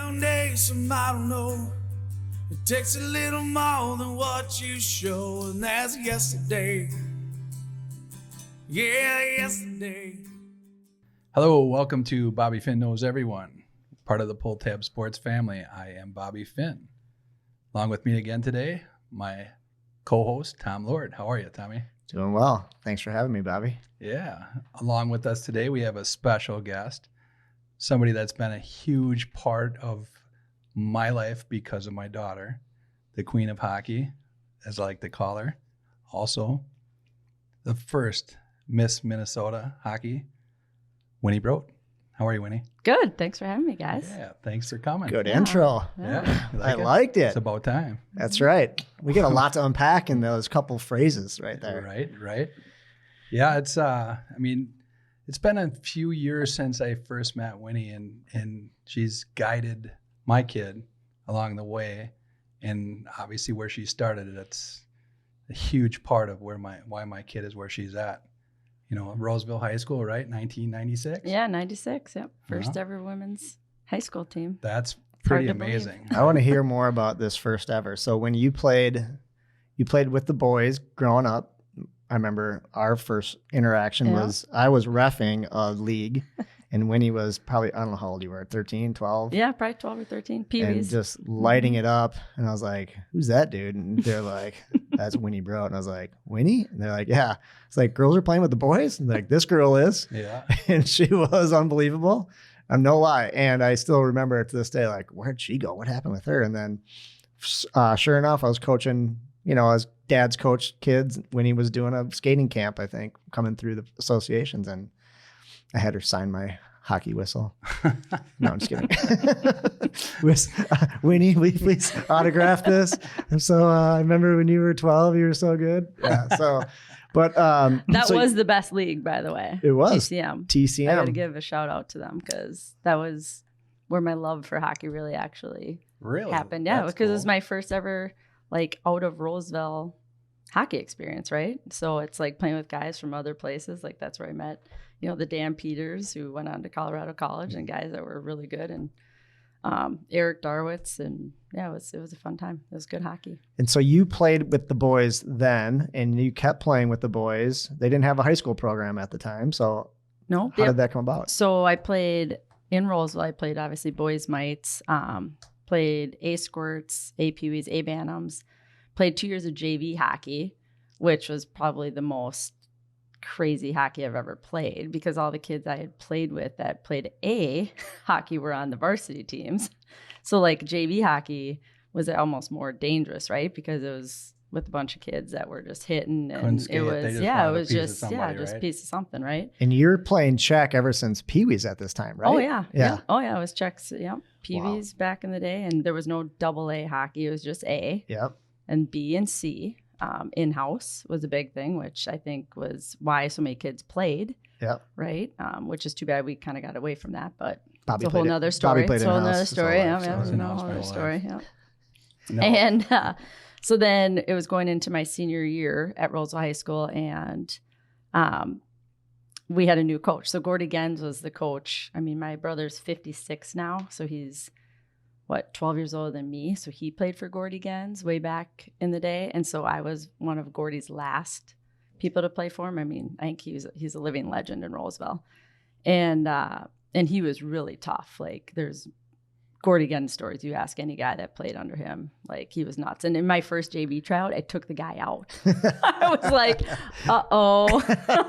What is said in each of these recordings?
foundation, I don't know. It takes a little more than what you show, and that's yesterday. Yeah, yesterday. Hello, welcome to Bobby Finn Knows Everyone, part of the Pull Tab Sports family. I am Bobby Finn. Along with me again today, my co-host, Tom Lord. How are you, Tommy? Doing well. Thanks for having me, Bobby. Yeah. Along with us today, we have a special guest, somebody that's been a huge part of my life because of my daughter, the queen of hockey, as I like to call her. Also, the first Miss Minnesota hockey, Winny Brodt. How are you, Winny? Good. Thanks for having me, guys. Yeah, thanks for coming. Good intro. Yeah, I liked it. It's about time. That's right. We get a lot to unpack in those couple phrases right there. Right. Yeah, it's it's been a few years since I first met Winnie, and she's guided my kid along the way, and obviously where she started, it's a huge part of why my kid is where she's at. You know, Roseville High School, right? 1996? Yeah, 96. Yep. First ever women's high school team. That's pretty amazing. I want to hear more about this first ever. So when you played with the boys growing up, I remember our first interaction was I was reffing a league and Winnie was probably, I don't know how old you were, 13, 12? Yeah, probably 12 or 13. Pee-wees. And just lighting it up. And I was like, who's that dude? And they're like, that's Winny Brodt. And I was like, Winnie? And they're like, yeah. It's like, girls are playing with the boys? And like, this girl is. Yeah. And she was unbelievable. I'm no lie. And I still remember it to this day, like, where'd she go? What happened with her? And then sure enough, I was coaching, as dad's coached kids when he was doing a skating camp, I think, coming through the associations. And I had her sign my hockey whistle. No, I'm just kidding. Winnie, will you please autograph this? And so I remember when you were 12, you were so good. Yeah. So, but that was the best league, by the way. It was TCM. I got to give a shout out to them because that was where my love for hockey really actually happened. Yeah, because it was my first ever like out of Roseville hockey experience, right? So it's like playing with guys from other places. Like that's where I met, the Dan Peters who went on to Colorado College and guys that were really good, and Eric Darwitz, and yeah, it was a fun time. It was good hockey. And so you played with the boys then, and you kept playing with the boys. They didn't have a high school program at the time, so no. How did that come about? So I played in Roseville. I played obviously boys mites, played A squirts, A peewees, A bantams. Played 2 years of JV hockey, which was probably the most crazy hockey I've ever played because all the kids I had played with that played A hockey were on the varsity teams. So like JV hockey was almost more dangerous, right? Because it was with a bunch of kids that were just hitting, and it was just a piece of something, right? And you're playing check ever since Pee-wees at this time, right? Oh yeah. Oh yeah, it was checks. Yeah, Pee-wees back in the day, and there was no AA hockey. It was just A. Yep. And B and C in-house was a big thing, which I think was why so many kids played. Yeah. Right. Which is too bad we kind of got away from that, but Bobby it's a whole nother story. It's a whole nother story. Yeah. No. And so then it was going into my senior year at Roseville High School, and we had a new coach. So Gordy Gens was the coach. I mean, my brother's 56 now, so he's 12 years older than me. So he played for Gordy Gens way back in the day. And so I was one of Gordy's last people to play for him. I mean, I think he's a living legend in Roseville. And he was really tough. Like there's Gordy Gens stories. You ask any guy that played under him, like he was nuts. And in my first JV tryout, I took the guy out. I was like, uh-oh.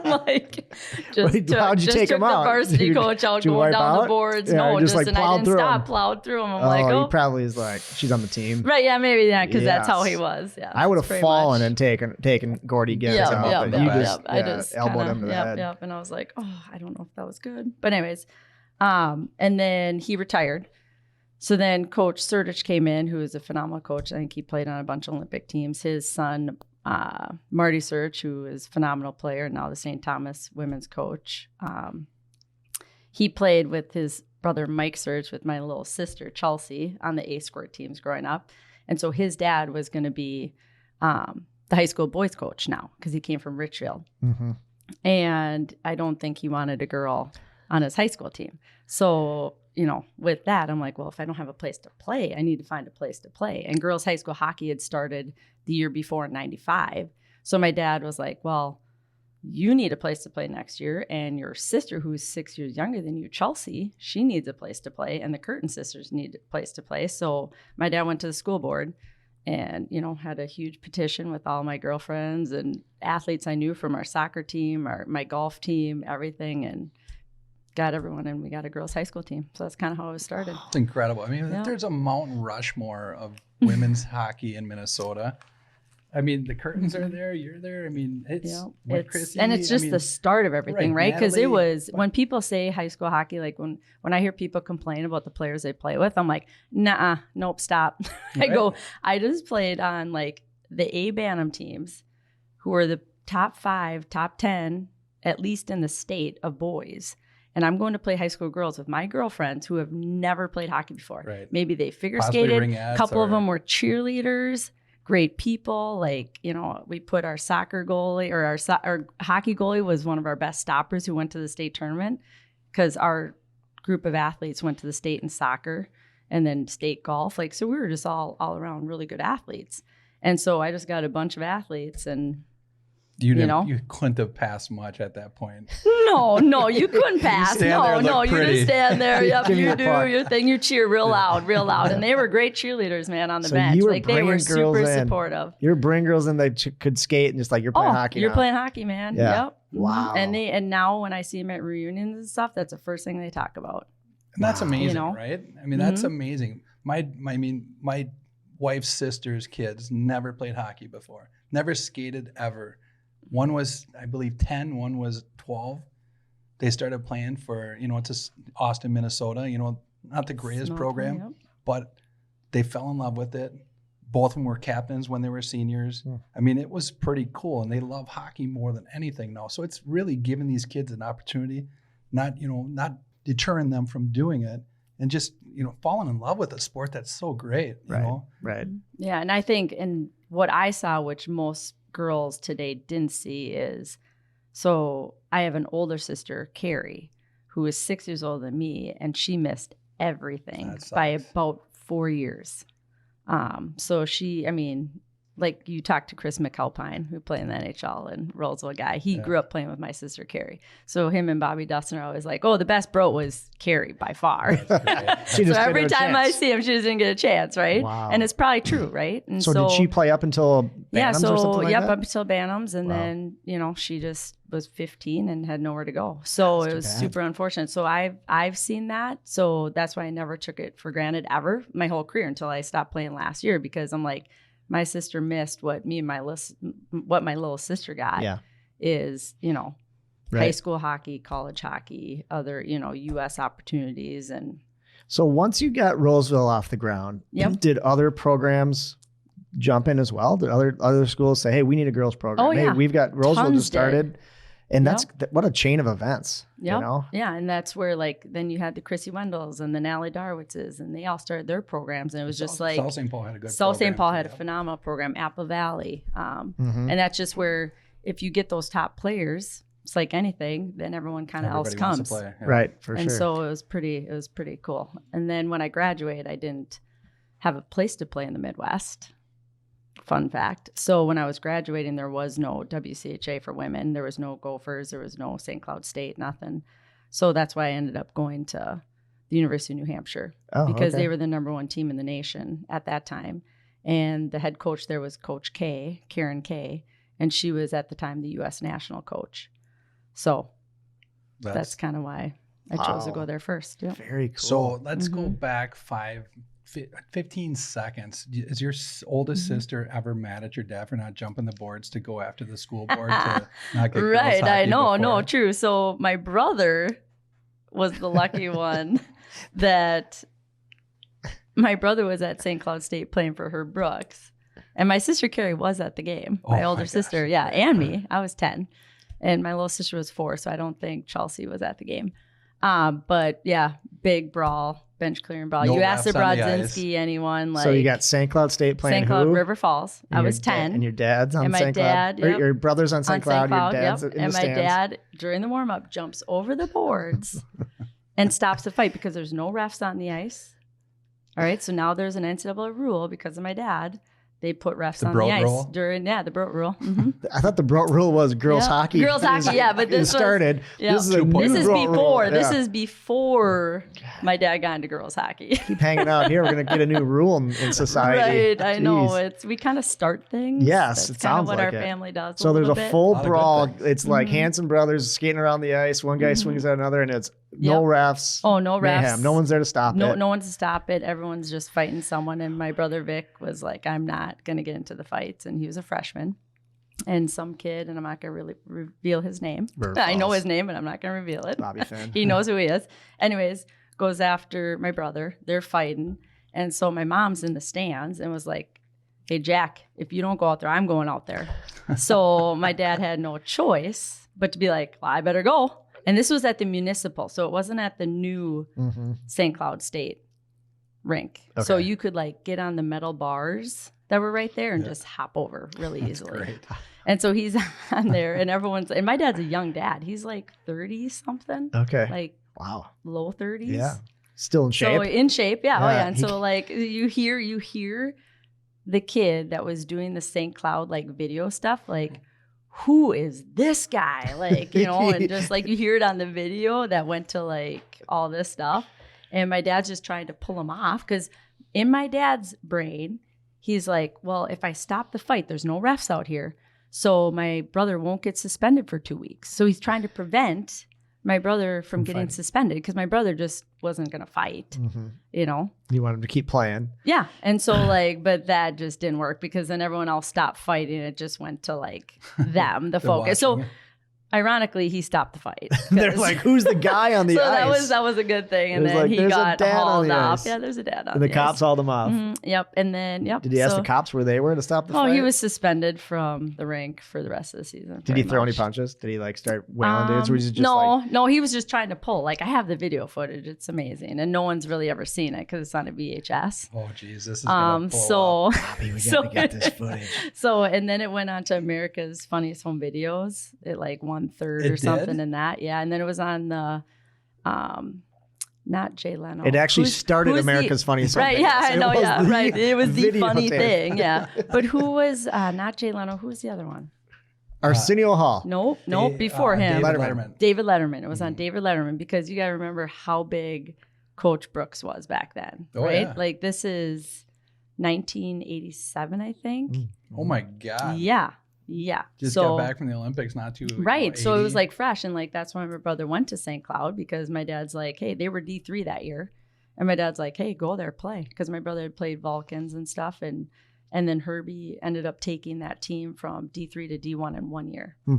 Like, how'd you take him out? The varsity coach out going down the boards. Yeah, no, just and I didn't stop, plowed through him. I'm like, he probably is like, she's on the team. Right, yeah, maybe, yeah, because that's how he was. Yeah, I would have fallen and taken Gordy Gens out, but you just elbowed him to the head. Yep, and I was like, oh, I don't know if that was good. But anyways, and then he retired. So then Coach Surdich came in, who is a phenomenal coach. I think he played on a bunch of Olympic teams. His son, Marty Surdich, who is a phenomenal player, now the St. Thomas women's coach. He played with his brother, Mike Surdich, with my little sister, Chelsea, on the A-squirt teams growing up. And so his dad was going to be the high school boys coach now because he came from Richfield. And I don't think he wanted a girl on his high school team. So with that, I'm like, well, if I don't have a place to play, I need to find a place to play. And girls high school hockey had started the year before in 95. So my dad was like, well, you need a place to play next year. And your sister, who's 6 years younger than you, Chelsea, she needs a place to play. And the Curtin sisters need a place to play. So my dad went to the school board and, had a huge petition with all my girlfriends and athletes I knew from our soccer team, my golf team, everything. And got everyone, and we got a girls high school team. So that's kind of how it was started. It's incredible. I mean, Yeah. there's a Mount Rushmore of women's hockey in Minnesota. I mean, the Curtains are there. You're there. I mean, it's Chrissy, and it's just the start of everything, right? Because it was when people say high school hockey, like when I hear people complain about the players they play with, I'm like, nah, nope, stop. I just played on like the A Bantam teams, who are the top 5, top 10, at least in the state of boys. And I'm going to play high school girls with my girlfriends who have never played hockey before. Right. Maybe they figure Possibly skated. ringettes A couple of or- them were cheerleaders, great people. Like, we put our soccer goalie or our hockey goalie was one of our best stoppers who went to the state tournament because our group of athletes went to the state in soccer and then state golf. Like, so we were just all around really good athletes. And so I just got a bunch of athletes and you couldn't have passed much at that point. No, you couldn't pass. stand there and No, look you pretty. just stand there. Yep, Give me you the do puck. your thing. You cheer real loud. And they were great cheerleaders, man, on the So bench. you were Like they were bringing girls super in. supportive. You're bringing girls in that could skate and just like you're playing hockey. You're now. playing hockey, man. Yeah. Yep. Wow. And now when I see them at reunions and stuff, that's the first thing they talk about. And that's Wow. amazing, You know? right? I mean, that's amazing. My wife's sister's kids never played hockey before, never skated ever. One was, I believe, 10, one was 12. They started playing for, it's Austin, Minnesota, not the greatest Small program, town, yep. but they fell in love with it. Both of them were captains when they were seniors. Yeah. I mean, it was pretty cool, and they love hockey more than anything now. So it's really giving these kids an opportunity, not deterring them from doing it, and just, falling in love with a sport that's so great, you know? Right. Yeah, and I think, and what I saw, which most girls today didn't see, is so I have an older sister, Carrie, who is 6 years older than me, and she missed everything That by sucks. about 4 years. So like you talked to Chris McAlpine, who played in the NHL and Roseville guy. He grew up playing with my sister Carrie. So him and Bobby Dustin are always like, oh, the best bro was Carrie by far. She So just didn't every have a time I chance. see him, she just didn't get a chance, right? Wow. And it's probably true, right? And So did she play up until Bantams or something like that? up until Bantams, and Wow. then she just was 15 and had nowhere to go. So That's it too was bad. super unfortunate. So I've seen that. So that's why I never took it for granted ever my whole career until I stopped playing last year, because I'm like, my sister missed what my little sister got. Yeah. Is high Right. school hockey, college hockey, other U.S. opportunities, and So once you got Roseville off the ground, Yep. did other programs jump in as well? Did other schools say, "Hey, we need a girls program"? Oh, Hey, yeah. we've got Roseville Tons just started, and that's what a chain of events. Yep. You know, Yeah, and that's where then you had the Chrissy Wendells and the Nally Darwitzes, and they all started their programs, and it was just like South St. Paul had a good South St. program, Paul too, had a yeah. phenomenal program, Apple Valley, Mhm. and that's just where if you get those top players, it's like anything, then everyone kind of else Everybody wants comes. to play. Yeah. right? For And sure. so it was pretty cool. And then when I graduated, I didn't have a place to play in the Midwest. Fun fact. So when I was graduating, there was no WCHA for women. There was no Gophers. There was no St. Cloud State, nothing. So that's why I ended up going to the University of New Hampshire because they were the number one team in the nation at that time. And the head coach there was Coach K, Karen K, and she was at the time the U.S. national coach. So that's kind of why I chose to Wow. go there first. Yep. Very cool. So let's go Mhm. back 15 seconds. Is your oldest Mhm. sister ever mad at your dad for not jumping the boards to go after the school board to not get girls Right, I hockey know, no, before? true. So my brother was the lucky one that my brother was at St. Cloud State playing for Herb Brooks. And my sister Carrie was at the game. Oh My my older gosh. sister, yeah, and me. I was 10. And my little sister was 4, so I don't think Chelsea was at the game. But yeah, big brawl, bench clearing brawl. No You asked the refs on the Brodzinski, anyone like so you got St. Cloud State playing St. Cloud who? River Falls. And I your was da- 10. and your dad's on And my St. dad, Cloud. Or yep. your brother's on St. Cloud. Your dad's yep. in And the my stands. dad during the warm up jumps over the boards and stops the fight because there's no refs on the ice. All right, so now there's an NCAA rule because of my dad. They put refs on the ice rule? during the Brodt rule. Mm-hmm. I thought the Brodt rule was girls hockey. Girls hockey, yeah, but this started. Yeah. This is a new This is Brodt before. rule. This Yeah. is before my dad got into girls hockey. Keep hanging out here. We're gonna get a new rule in society. Right, I know. Jeez. We kind of start things. Yes, That's it kind of sounds what like our it. family does. So there's little a bit. full Lot of good brawl. things. It's like Mhm. Hanson brothers skating around the ice. One guy Mhm. swings at another, and it's no refs. Oh, no refs. Mayhem. No one's there to stop No, it. no one's to stop it. Everyone's just fighting someone. And my brother Vic was like, I'm not going to get into the fights. And he was a freshman. And some kid, and I'm not going to really reveal his name. River I know Falls. his name, but I'm not going to reveal it. Bobby Finn. He knows who he is. Anyways, goes after my brother. They're fighting. And so my mom's in the stands and was like, hey, Jack, if you don't go out there, I'm going out there. So my dad had no choice but to be like, well, I better go. And this was at the municipal. So it wasn't at the new Mm-hmm. St. Cloud State rink. So Okay. you could like get on the metal bars that were right there and just hop over really That's easily. great. And so he's on there and and my dad's a young dad. He's like 30 something, Okay. like Wow. low 30s. Yeah. Still in shape. So in shape. Yeah. Oh Yeah, yeah. And he- so like you hear the kid that was doing the St. Cloud like video stuff, like, who is this guy? Like, and just like you hear it on the video that went to like all this stuff. And my dad's just trying to pull him off because in my dad's brain, he's like, well, if I stop the fight, there's no refs out here. So my brother won't get suspended for 2 weeks. So he's trying to prevent my brother from getting fighting. suspended because my brother just wasn't going to fight, Mhm. you You want him to keep playing. Yeah. And so like, but that just didn't work because then everyone else stopped fighting. It just went to like them, the They're focus. So watching. ironically, he stopped the fight. They're 'Cause- like, who's the guy on the so ice? that was a good thing. And It was then like, he there's a got dad on hauled the off. ice. Yeah, there's a dad on And the cops ice. hauled him off. Yep. And then, yep. Did he ask so- the cops where they were to stop the Oh, fight? he was suspended from the rink for the rest of the season. Did he pretty throw any much. punches? Did he like start wailing dudes? Or was he just like, no, he was just trying to pull. Like I have the video footage. It's amazing. And no one's really ever seen it because it's on a VHS. Oh, geez. This is going to So Bobby, we So- gotta get this footage. So, and then it went on to America's Funniest Home Videos. It like won third It or something did? in that. Yeah. And then it was on the, not Jay Leno. It actually Who's- started who's the- America's Funniest Home Right. Yeah, Videos. I It know. was Yeah. the Right. It was the funny videotape. thing. Yeah. But who was, not Jay Leno, who was the other one? Arsenio Hall. Nope. Dave- Before him. David Letterman. David Letterman. It was on Mhm. David Letterman because you got to remember how big Coach Brooks was back then. Oh, right. yeah. Like this is 1987, I think. Mm. Oh, my God. Yeah. Yeah. Just so, got back from the Olympics not too Right. So it was 80. like fresh. And like, that's why my brother went to St. Cloud because my dad's like, hey, they were D3 that year. And my dad's like, hey, go there, play. Because my brother had played Vulcans and stuff. And then Herbie ended up taking that team from D3 to D1 in 1 year. Hmm.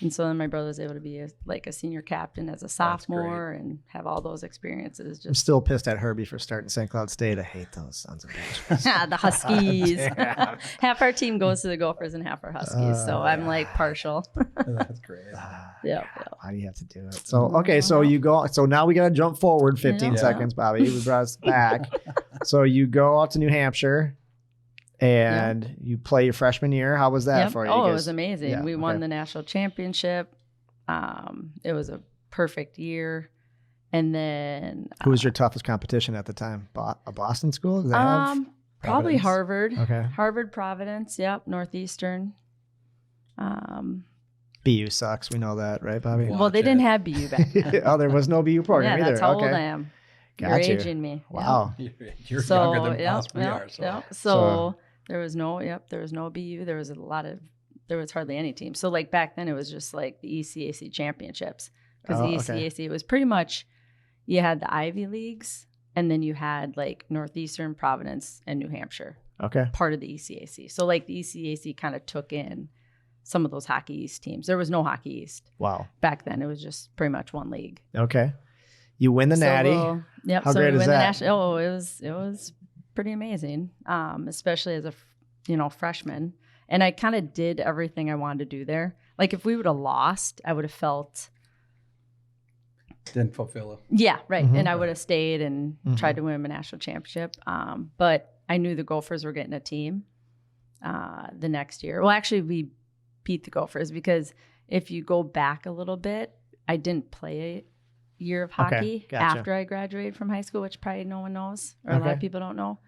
And so then my brother was able to be a senior captain as a sophomore and have all those experiences. I'm Just still pissed at Herbie for starting St. Cloud State. I hate those sons of bitches. the Huskies. Damn. Half our team goes to the Gophers and half our Huskies. So I'm like partial. That's great. Yeah. Why do you have to do it? So okay, so you go. So now we gotta jump forward 15 Yeah. seconds, Bobby. We brought us back. So you go out to New Hampshire, and you play your freshman year. How was that Yep. for you? Oh, it guys? was amazing. Yeah, We won okay. the national championship. It was a perfect year. And then Who was your toughest competition at the time? A Boston school? Did they have? probably Providence? Harvard. Okay. Harvard, Providence. Yep. Northeastern. BU sucks. We know that, right, Bobby? Wow. Well, they Watch didn't it. have BU back then. Oh, there was no BU program Yeah, either. that's how okay. old I am. Got You're you. aging me. Wow. You're So, younger than yep, us. We yep, are. So. yep. So- So there was no BU. There was hardly any team. So like back then it was just like the ECAC championships because Oh, the okay. ECAC was pretty much, you had the Ivy Leagues and then you had like Northeastern, Providence, and New Hampshire, Okay. part of the ECAC. So like the ECAC kind of took in some of those Hockey East teams. There was no Hockey East Wow. back then. It was just pretty much one league. Okay. You win the Natty. Yep. How so great we is win that? the national. Oh, it was pretty amazing. Especially as a freshman. And I kind of did everything I wanted to do there. Like if we would have lost, I would have felt Didn't fulfill it. yeah, right. Mhm. And I would have stayed and Mhm. tried to win a national championship. But I knew the Gophers were getting a team the next year. Well, actually, we beat the Gophers because if you go back a little bit, I didn't play year of Okay, hockey gotcha. after I graduated from high school, which probably no one knows, or a lot Okay. of people don't know.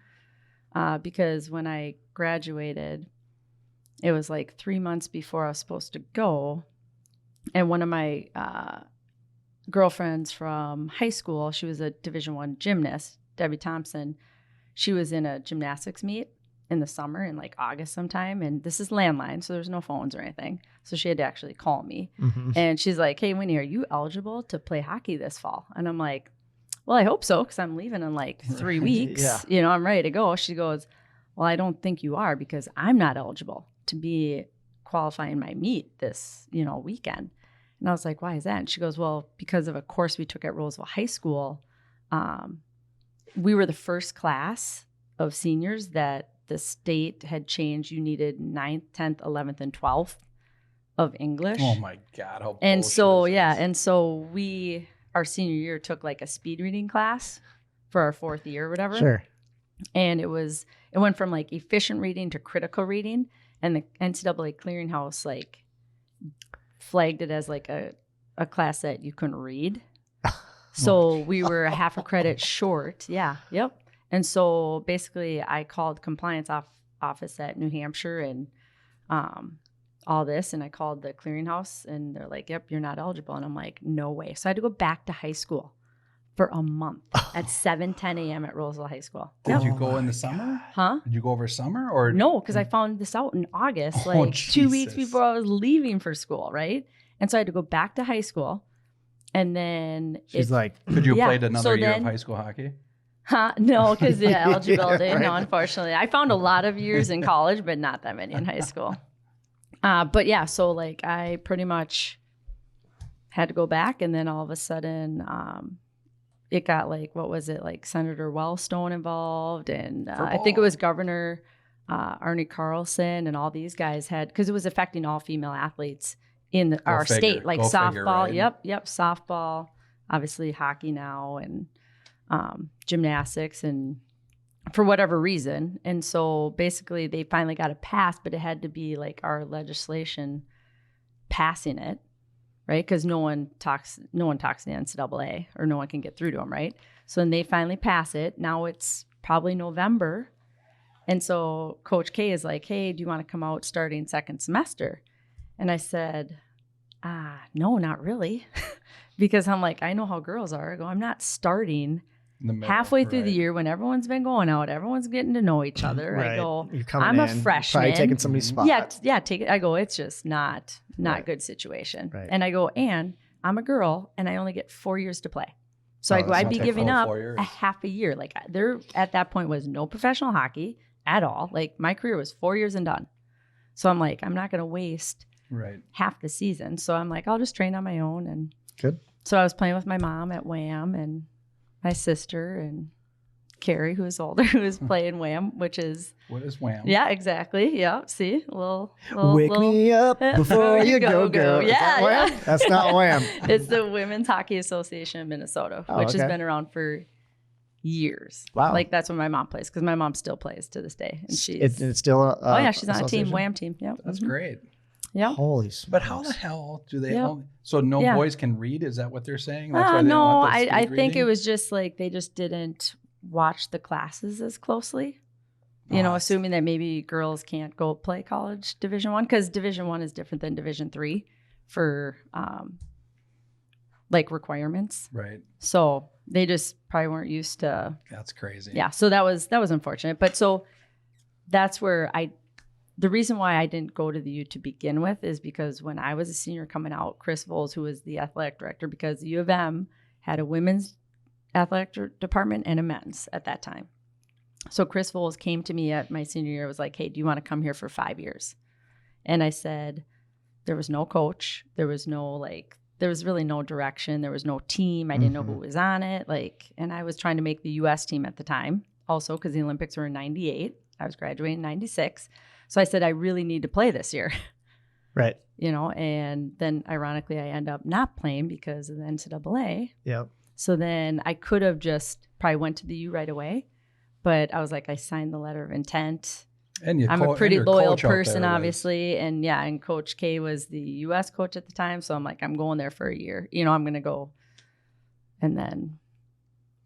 Because when I graduated, it was like 3 months before I was supposed to go. And one of my girlfriends from high school, she was a Division I gymnast, Debbie Thompson. She was in a gymnastics meet in the summer in like August sometime. And this is landline, so there's no phones or anything. So she had to actually call me. Mhm. And she's like, hey, Winnie, are you eligible to play hockey this fall? And I'm like, well, I hope so, because I'm leaving in like 3 Right. weeks. Yeah. You know, I'm ready to go. She goes, well, I don't think you are, because I'm not eligible to be qualifying my meet this, weekend. And I was like, why is that? And she goes, well, because of a course we took at Roseville High School, we were the first class of seniors that the state had changed. You needed 9th, 10th, 11th, and 12th of English. Oh my God. How And bullshit so, is yeah. this? And so our senior year took like a speed reading class for our 4th year or whatever. Sure. And it went from like efficient reading to critical reading. And the NCAA clearinghouse like flagged it as like a class that you couldn't read. So we were a half a credit short. Yeah. Yep. And so basically I called compliance office at New Hampshire and all this. And I called the clearinghouse and they're like, yep, you're not eligible. And I'm like, no way. So I had to go back to high school for a month at 7:10 a.m. at Roseville High School. Did you Oh go in my the summer? Huh? Did you go over summer or No, because I found this out in August, Oh, like 2 weeks Jesus. before I was leaving for school, right? And so I had to go back to high school. And then She's like, could you have Yeah, played another so year then- of high school hockey? No, because the eligibility, Yeah, right. no, unfortunately. I found a lot of years in college, but not that many in high school. But yeah, so like I pretty much had to go back, and then all of a sudden it got like, what was it, like Senator Wellstone involved, and I think it was Governor Arnie Carlson, and all these guys had, because it was affecting all female athletes in our figure. state, like Go softball, figure, right? yep, softball, obviously hockey now, and gymnastics, and for whatever reason. And so basically they finally got it passed, but it had to be like our legislation passing it, right? Because no one talks to the NCAA, or no one can get through to them, right? So then they finally pass it. Now it's probably November. And so Coach K is like, hey, do you want to come out starting second semester? And I said, no, not really. Because I'm like, I know how girls are. I go, I'm not starting In the middle, halfway through the right. year when everyone's been going out, everyone's getting to know each other. right. I go, You're coming I'm a in, freshman. Probably taking somebody's spot. yeah, take it. I go, it's just not Right. good situation. Right. And I go, and I'm a girl and I only get 4 years to play. So Oh, I go, that's I'd not be take giving full up 4 years. a half a year. Like there at that point was no professional hockey at all. Like my career was 4 years and done. So I'm like, I'm not going to waste Right. half the season. So I'm like, I'll just train on my own. And Good. so I was playing with my mom at Wham, and my sister and Carrie, who is older, who is playing Wham, which is, What is Wham? yeah, exactly. Yeah. See, little Wake me up before you go. Is Yeah, that Wham? yeah. That's not Wham. It's the Women's Hockey Association of Minnesota, Oh, which has okay. been around for years. Wow. Like that's what my mom plays, because my mom still plays to this day. And she's, It's still a oh yeah, she's on a team, association? Wham team. Yep. That's Mhm. great. Yep. Holy smokes. But how the hell do they? Yep. Only, so no Yeah. boys can read? Is that what they're saying? That's why they don't No, want the I speed think it reading? was just like they just didn't watch the classes as closely. You know, Oh, assuming that maybe girls can't go play college Division I, because Division I is different than Division III for like requirements. right. So they just probably weren't used to. That's crazy. Yeah, so that was unfortunate. But so that's where the reason why I didn't go to the U to begin with is because when I was a senior coming out, Chris Voles, who was the athletic director, because the U of M had a women's athletic department and a men's at that time. So Chris Voles came to me at my senior year, was like, hey, do you want to come here for 5 years? And I said, there was no coach. There was really no direction. There was no team. I didn't know who was on it. And I was trying to make the U.S. team at the time also, because the Olympics were in 98. I was graduating in 96. So I said, I really need to play this year. Right. And then ironically, I end up not playing because of the NCAA. Yep. So then I could have just probably went to the U right away. But I was like, I signed the letter of intent. And I'm a pretty your loyal coach out there person, was- obviously. And Coach K was the U.S. coach at the time. So I'm like, I'm going there for a year. I'm going to go and then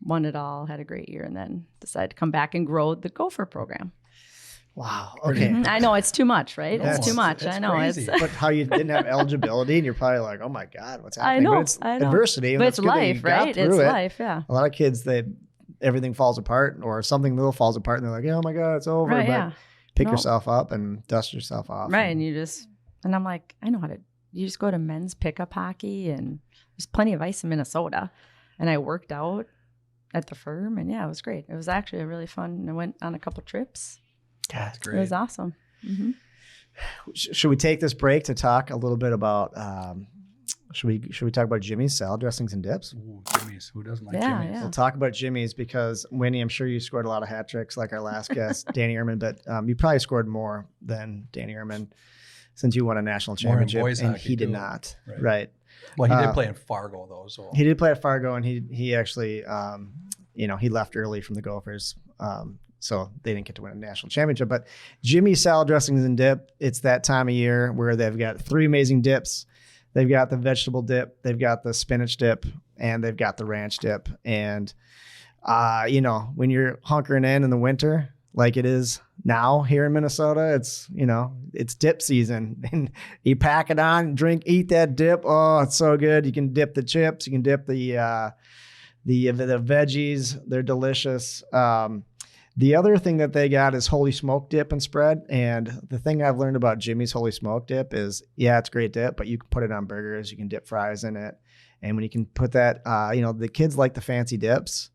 won it all, had a great year, and then decided to come back and grow the Gopher program. Wow. Okay. I know it's too much, right? No, it's too much. it's I know. crazy. But how you didn't have eligibility, and you're probably like, oh my God, what's I happening? know. But it's I know. adversity. And But that's it's good that you life, got right? through It's it. life. Yeah. A lot of kids, everything falls apart, or something little falls apart, and they're like, oh my God, it's over. Right. But Yeah. pick No. yourself up and dust yourself off. Right. And and I'm like, I know how to. You just go to men's pickup hockey, and there's plenty of ice in Minnesota. And I worked out at the firm, and yeah, it was great. It was actually a really fun. And I went on a couple trips. That's great. It was awesome. Mm-hmm. Should we take this break to talk a little bit about? Should we talk about Jimmy's salad dressings and dips? Ooh, Jimmy's. Who doesn't like Yeah, Jimmy's? yeah. We'll talk about Jimmy's because Winnie, I'm sure you scored a lot of hat tricks like our last guest, Danny Ehrman, but you probably scored more than Danny Ehrman since you won a national More in championship, boys and hockey, he did too. not. Right. Right. Well, he did play in Fargo though, so He did play at Fargo, and he actually, he left early from the Gophers, so they didn't get to win a national championship. But Jimmy's salad dressings and dip, it's that time of year where they've got 3 amazing dips. They've got the vegetable dip, they've got the spinach dip, and they've got the ranch dip. And when you're hunkering in the winter, like it is now here in Minnesota, it's dip season, and you pack it on, eat that dip. Oh, it's so good. You can dip the chips, you can dip the veggies. They're delicious. The other thing that they got is holy smoke dip and spread. And the thing I've learned about Jimmy's holy smoke dip is, yeah, it's great dip, but you can put it on burgers. You can dip fries in it. And when you can put that, the kids like the fancy dips.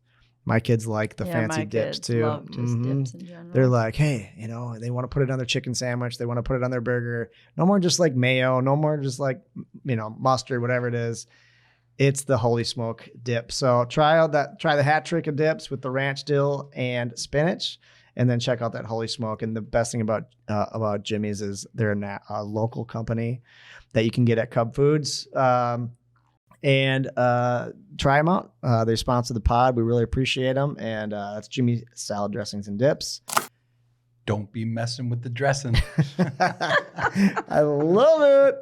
My kids like the fancy my dips kids too. love just dips in general. They're like, hey, they want to put it on their chicken sandwich. They want to put it on their burger. No more just like mayo. No more just like, mustard, whatever it is. It's the holy smoke dip. So try the hat trick of dips with the ranch dill and spinach, and then check out that holy smoke. And the best thing about Jimmy's is they're a local company that you can get at Cub Foods. And try them out. They sponsor the pod. We really appreciate them. And that's Jimmy's salad dressings and dips. don't be messing with the dressing. I love it.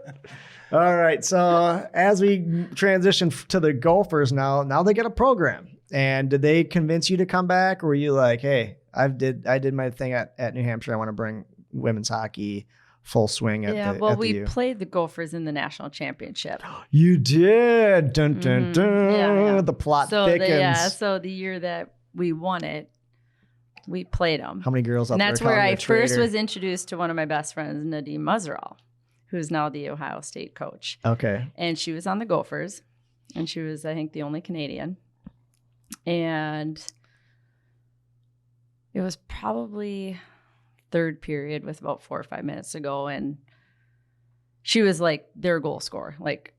All right. So as we transition to the Gophers now they get a program. And did they convince you to come back? Or were you like, hey, I did my thing at New Hampshire. I want to bring women's hockey full swing at we played the Gophers in the national championship. You did. Dun, dun, dun. Yeah. The plot thickens. So the year that we won it, we played them. How many girls out And there that's calling where you I a first traitor? was introduced to one of my best friends, Nadine Muzzerall, who's now the Ohio State coach. Okay. And she was on the Gophers, and she was, I think, the only Canadian. And it was probably third period with about 4 or 5 minutes to go, and she was like their goal scorer. Like,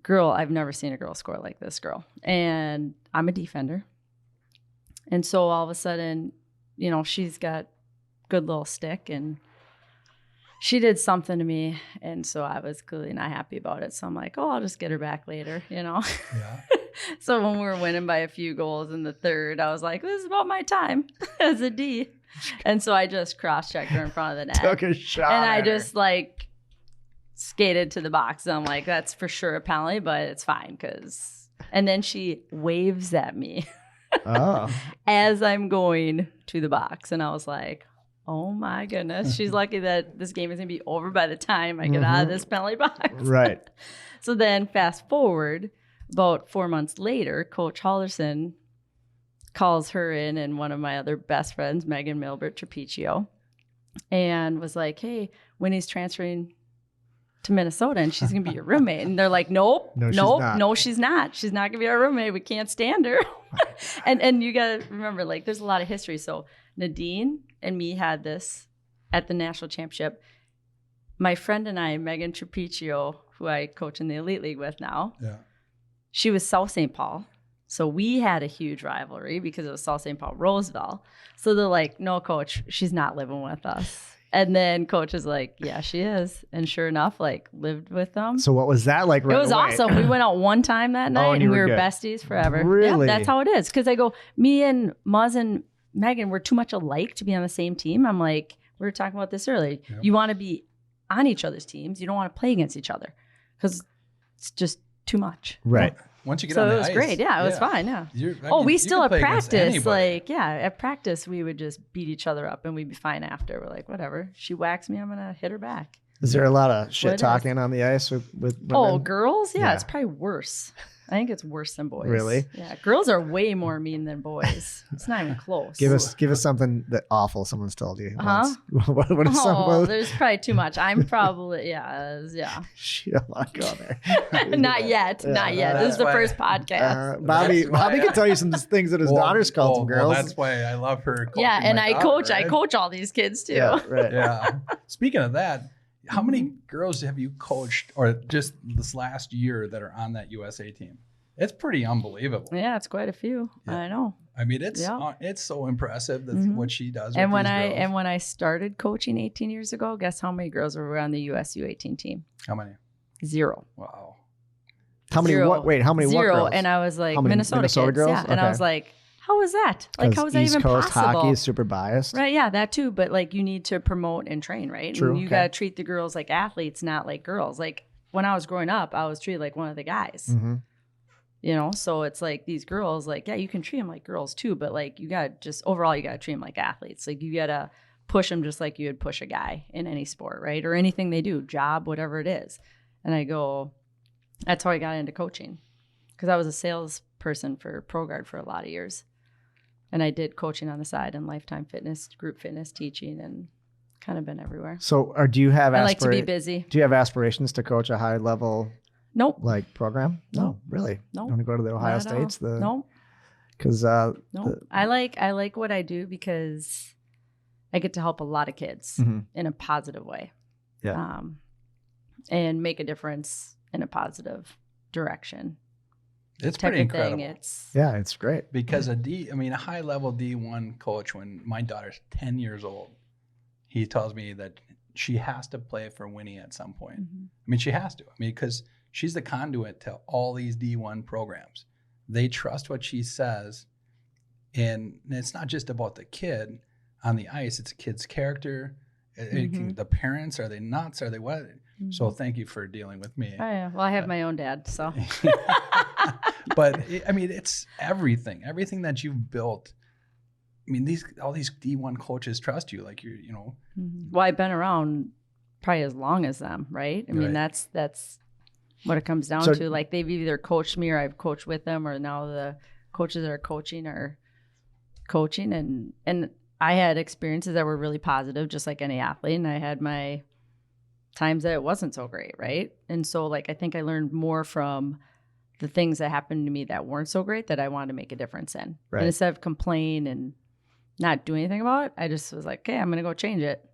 girl, I've never seen a girl score like this girl. And I'm a defender. And so all of a sudden, she's got good little stick, and she did something to me. And so I was clearly not happy about it. So I'm like, I'll just get her back later, Yeah. So when we were winning by a few goals in the third, I was like, this is about my time as a D. And so I just cross-checked her in front of the net. Took a shot. And I at her. just skated to the box. And I'm like, that's for sure a penalty, but it's fine. And then she waves at me Oh. as I'm going to the box. And I was like, oh my goodness. She's lucky that this game is going to be over by the time I get out of this penalty box. Right. So then fast forward, about 4 months later, Coach Hallerson calls her in and one of my other best friends, Megan Milbert-Trapiccio, and was like, hey, Winnie's transferring to Minnesota and she's going to be your roommate. And they're like, nope, she's not. She's not going to be our roommate. We can't stand her. and you got to remember, there's a lot of history. So Nadine and me had this at the national championship. My friend and I, Megan Trapiccio, who I coach in the Elite League with now, Yeah. she was South St. Paul. So we had a huge rivalry because it was South St. Paul, Roseville. So they're like, no, coach, she's not living with us. And then coach is like, yeah, she is. And sure enough, lived with them. So what was that like? Right It was away? awesome. We went out one time that night and and you we were were good. besties forever. Really? Yeah, that's how it is. Because I go, me and Muzz and Megan were too much alike to be on the same team. I'm like, we were talking about this earlier. Yep. You want to be on each other's teams. You don't want to play against each other because it's just too much. Right. once you get So on the it was ice, great. Yeah, it was fine. Yeah. We you still can at play against practice, anybody. at practice, we would just beat each other up and we'd be fine after. We're like, whatever. She whacks me, I'm going to hit her back. Is there a lot of What it shit is. talking on the ice with women? Oh, girls? Yeah, Yeah. it's probably worse. I think it's worse than boys. Really? Yeah, girls are way more mean than boys. It's not even close. Give us something that awful someone's told you. Huh? once. what is some? There's probably too much. I'm probably, She don't want to go there. Not yet. Yeah. Not yet. This That's is the why- first podcast. Bobby That's why- can tell you some things that his daughter's called some girls. Well, that's why I love her. Yeah, coaching and my I daughter, coach. right? I coach all these kids too. yeah, right. Yeah. Speaking of that, how many girls have you coached, or just this last year, that are on that USA team? It's pretty unbelievable. Yeah, it's quite a few. Yeah. I know. I mean, it's Yeah. it's so impressive that Mhm. what she does. And with when these girls. when I started coaching 18 years ago, guess how many girls were on the US U18 team? How many? 0. Wow. How many? Zero. What? Wait, how many? 0. What girls? And I was like, How many Minnesota kids. girls? Yeah. And I Okay. was like, how is that? Like, 'Cause how is that East even Coast possible? hockey is super biased. Right, yeah, that too. But like, you need to promote and train, right? True, And you okay. got to treat the girls like athletes, not like girls. Like when I was growing up, I was treated like one of the guys. Mm-hmm. You know, so it's like these girls, like, yeah, you can treat them like girls too, but like you got to overall, you got to treat them like athletes. Like you got to push them just like you would push a guy in any sport, right? Or anything they do, job, whatever it is. And I go, that's how I got into coaching, because I was a salesperson for ProGuard for a lot of years. And I did coaching on the side and Lifetime Fitness, group fitness teaching, and kind of been everywhere. So, do you have? I like to be busy. Do you have aspirations to coach a high level Nope. like program? No, really. No. You want to go to the Ohio Not at all. States? Nope. Because No, I like what I do because I get to help a lot of kids Mhm. in a positive way. Yeah. And make a difference in a positive direction. It's Type pretty of thing. incredible. yeah, it's great. Because a high level D1 coach, when my daughter's 10 years old, he tells me that she has to play for Winnie at some point. Mhm. I mean, she has to. I mean, because she's the conduit to all these D1 programs. They trust what she says. And it's not just about the kid on the ice, it's a kid's character. The parents, are they nuts? Are they what? So thank you for dealing with me. Oh yeah. Well, I have my own dad, so. But I mean, it's everything that you've built. I mean, all these D1 coaches trust you. Like Well, I've been around probably as long as them, right? I mean, Right. that's what it comes down So- to. Like they've either coached me or I've coached with them, or now the coaches that are coaching are coaching. And I had experiences that were really positive, just like any athlete. And I had my times that it wasn't so great, right? And so like, I think I learned more from the things that happened to me that weren't so great that I wanted to make a difference in. Right. And instead of complain and not do anything about it, I just was like, okay, I'm going to go change it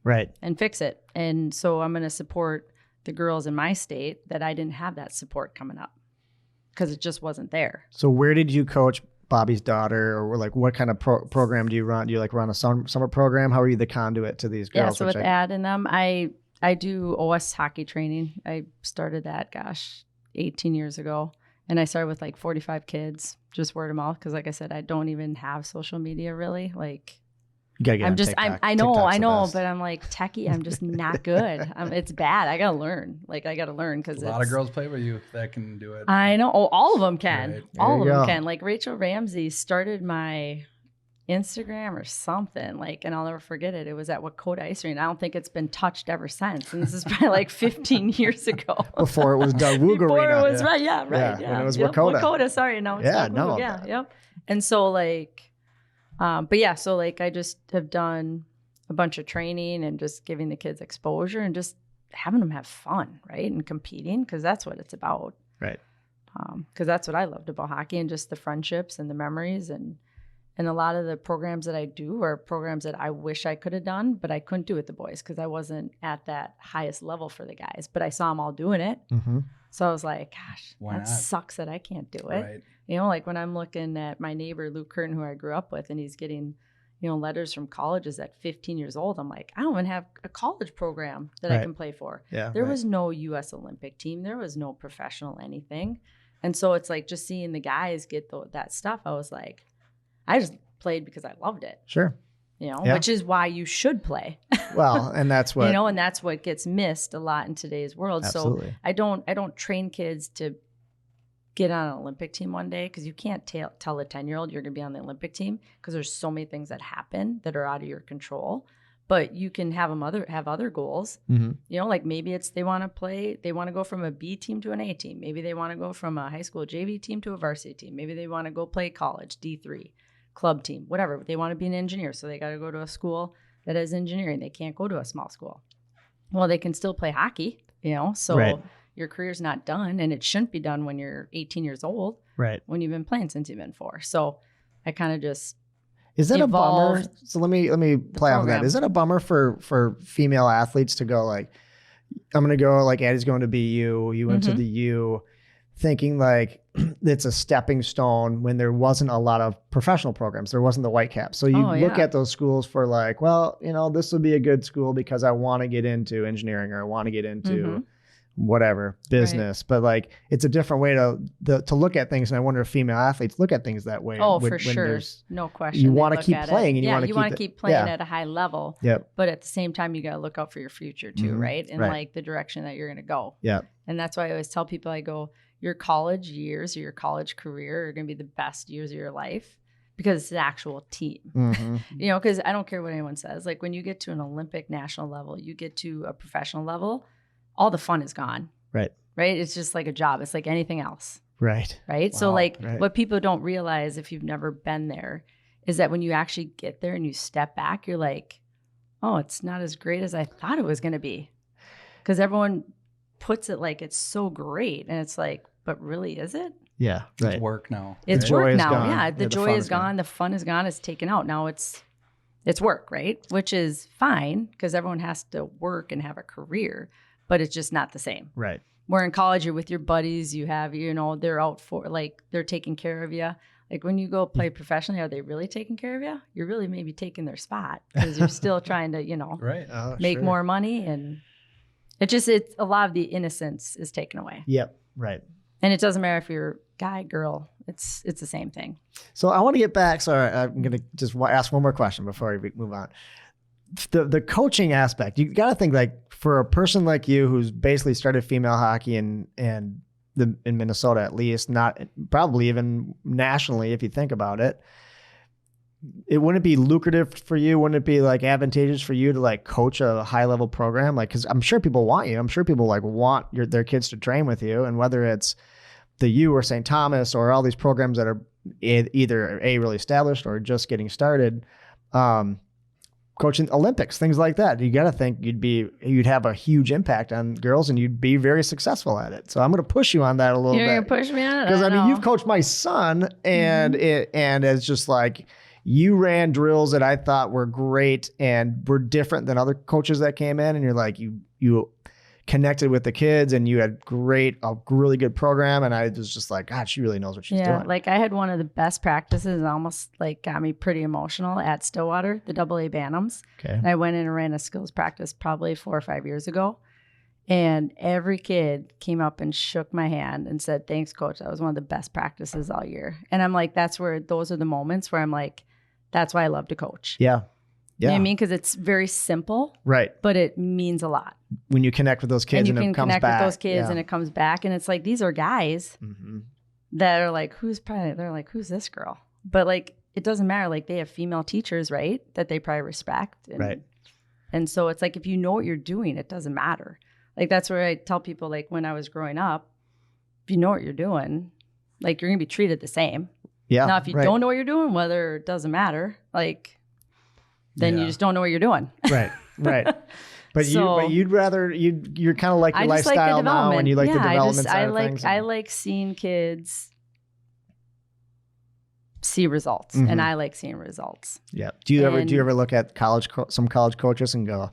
Right. and fix it. And so I'm going to support the girls in my state that I didn't have that support coming up because it just wasn't there. So, where did you coach Bobby's daughter, or like what kind of program do you run? Do you like run a summer program? How are you the conduit to these girls? Yeah, so with Ad and them, I do OS hockey training. I started that, 18 years ago. And I started with like 45 kids, just word of mouth. Because like I said, I don't even have social media really. Like you gotta get I'm on just, TikTok. I know, TikTok's the best. but I'm like techie. I'm just not good. It's bad. I got to learn. Like I got to learn because a lot of girls play with you that can do it. I know. Oh, all of them can. Right. All of There you them go. can. Like Rachel Ramsey started my Instagram or something. Like, and I'll never forget it. It was at Wakota Ice Rink. I don't think it's been touched ever since. And this is probably like 15 years ago. Before it was Doug Woog Before Arena. it was right. Yeah, right. Yeah, Yeah. when it was Yep, Wakota. Wakota. Sorry. No, it's Yeah, Doug no. Woog. Yeah. Yep. And so like, but yeah, so like I just have done a bunch of training and just giving the kids exposure and just having them have fun, right? And competing, because that's what it's about. Right. Because that's what I loved about hockey, and just the friendships and the memories, and a lot of the programs that I do are programs that I wish I could have done, but I couldn't do with the boys because I wasn't at that highest level for the guys. But I saw them all doing it, Mm-hmm. so I was like, "Gosh, Why that not? sucks that I can't do it." Right. You know, like when I'm looking at my neighbor Luke Curtin, who I grew up with, and he's getting, letters from colleges at 15 years old. I'm like, I don't even have a college program that I Right. can play for. Yeah. There right. was no U.S. Olympic team. There was no professional anything. And so it's like just seeing the guys get that stuff. I was like, I just played because I loved it, Sure. Yeah. which is why you should play, Well, and that's what. and that's what gets missed a lot in today's world. Absolutely. So I don't train kids to get on an Olympic team one day, because you can't tell a 10-year-old you're going to be on the Olympic team, because there's so many things that happen that are out of your control. But you can have them have other goals. Mm-hmm. You know, like maybe it's they want to go from a B team to an A team. Maybe they want to go from a high school JV team to a varsity team. Maybe they want to go play college, D3, club team, whatever. They want to be an engineer, so they got to go to a school that has engineering. They can't go to a small school. Well, they can still play hockey, you know, so Right. your career's not done, and it shouldn't be done when you're 18 years old, Right. when you've been playing since you've been 4. So I kind of just Is that a bummer? evolved So let me play off of that. program. Is that a bummer for female athletes to go like, I'm going to go like Addie's going to BU, you went to Mhm. the U, thinking like it's a stepping stone when there wasn't a lot of professional programs. There wasn't the Whitecaps. So you Oh, look yeah. at those schools for like, well, you know, this would be a good school because I want to get into engineering or I want to get into Mhm. whatever business. But like it's a different way to look at things. And I wonder if female athletes look at things that way. Oh, when for sure. there's- No question. you They wanna look keep at it. playing and you yeah, wanna you keep want to it- keep playing yeah. at a high level. Yep. But at the same time, you got to look out for your future too, Mhm. right? And Right. like the direction that you're going to go. Yep. And that's why I always tell people, I go, your college years or your college career are going to be the best years of your life, because it's an actual team. Mm-hmm. You know, because I don't care what anyone says. Like when you get to an Olympic national level, you get to a professional level, all the fun is gone. Right. Right. It's just like a job. It's like anything else. Right. Right. So Wow, like right. what people don't realize if you've never been there is that when you actually get there and you step back, you're like, oh, it's not as great as I thought it was going to be. Because everyone puts it like it's so great. And it's like, but really, is it? Yeah. Right. It's work now. It's The joy work is now. gone. Yeah. Yeah, The the joy fun is is gone. gone. The fun is gone. It's taken out. Now it's work, right? Which is fine because everyone has to work and have a career, but it's just not the same. Right. Where in college, you're with your buddies, you have, you know, they're out for, like, they're taking care of you. Like when you go play professionally, are they really taking care of you? You're really maybe taking their spot because you're still trying to, you know, Right. make sure. more money. And it's a lot of the innocence is taken away. Yep. Right. And it doesn't matter if you're guy, girl, it's the same thing. So I want to get back. Sorry, I'm going to just ask one more question before we move on. The coaching aspect, you got to think like for a person like you who's basically started female hockey in Minnesota, at least, not probably even nationally, if you think about it, it wouldn't be lucrative for you. Wouldn't it be like advantageous for you to like coach a high level program? Like, cause I'm sure people want you. I'm sure people like want their kids to train with you. And whether it's the U or St. Thomas or all these programs that are either really established or just getting started, coaching Olympics, things like that. You got to think you'd have a huge impact on girls and you'd be very successful at it. So I'm going to push you on that a little You're bit. going to push me on it? Because I mean, know. you've coached my son and and it's just like you ran drills that I thought were great and were different than other coaches that came in. And you're like, you connected with the kids and you had a really good program. And I was just like, God, she really knows what she's doing. Like I had one of the best practices and almost like got me pretty emotional at Stillwater, the AA Bantams. Okay. And I went in and ran a skills practice probably 4 or 5 years ago. And every kid came up and shook my hand and said, thanks, coach. That was one of the best practices all year. And I'm like, those are the moments where I'm like, that's why I love to coach. Yeah. You know Yeah. what I mean? Because it's very simple, Right. but it means a lot. When you connect with those kids And you and can it comes connect back. with those kids Yeah. and it comes back. And it's like, these are guys Mm-hmm. that are like, who's this girl? But like, it doesn't matter. Like they have female teachers, right? That they probably respect. And, Right. And so it's like, if you know what you're doing, it doesn't matter. Like, that's where I tell people, like when I was growing up, if you know what you're doing, like you're going to be treated the same. Yeah. Now, if you right. don't know what you're doing, whether it doesn't matter, like, then you Yeah. just don't know what you're doing. Right. Right. But So- you're kind of like your I just like the lifestyle now development. and you like the development I side of like things. I like seeing kids see results, Mhm. and I like seeing results. Yeah. Do you And- ever look at some college coaches and go,